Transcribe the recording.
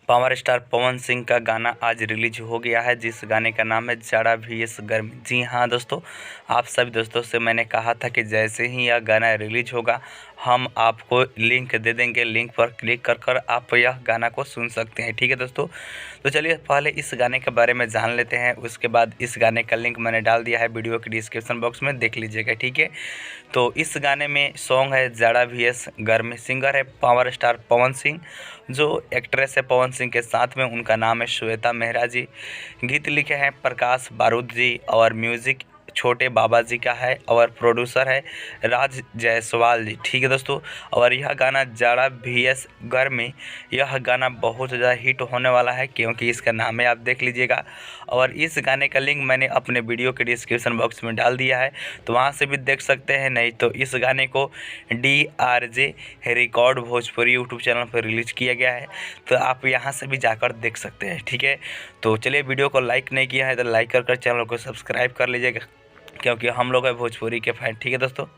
Power star Pawan Singh का गाना आज रिलीज हो गया है, जिस गाने का नाम है जाड़ा vs गर्मी। जी हाँ दोस्तों, आप सभी दोस्तों से मैंने कहा था कि जैसे ही यह गाना रिलीज होगा हम आपको लिंक दे देंगे, लिंक पर क्लिक कर कर आप यह गाना को सुन सकते हैं। ठीक है दोस्तों, तो चलिए पहले इस गाने के बारे में जान लेते हैं, उसके बाद इस गाने का लिंक मैंने डाल दिया है वीडियो के डिस्क्रिप्शन बॉक्स में, देख लीजिएगा। ठीक है, तो इस गाने में सॉन्ग है जाड़ा vs गर्मी। सिंगर है पावर स्टार पवन सिंह, जो एक्ट्रेस है पवन सिंह के साथ में उनका नाम है श्वेता मेहरा जी। गीत लिखे हैं प्रकाश बारूद जी और म्यूज़िक छोटे बाबा जी का है और प्रोड्यूसर है राज जायसवाल जी। ठीक है दोस्तों, और यह गाना जाड़ा vs गर्मी, यह गाना बहुत ज़्यादा हिट होने वाला है क्योंकि इसका नाम है, आप देख लीजिएगा। और इस गाने का लिंक मैंने अपने वीडियो के डिस्क्रिप्शन बॉक्स में डाल दिया है, तो वहाँ से भी देख सकते हैं। नहीं तो इस गाने को DRJ record Bhojpuri YouTube channel पर रिलीज किया गया है, तो आप यहाँ से भी जाकर देख सकते हैं। ठीक है, तो चलिए वीडियो को लाइक नहीं किया है तो लाइक कर चैनल को सब्सक्राइब कर लीजिएगा, क्योंकि हम लोग है भोजपुरी के फैन। ठीक है दोस्तों।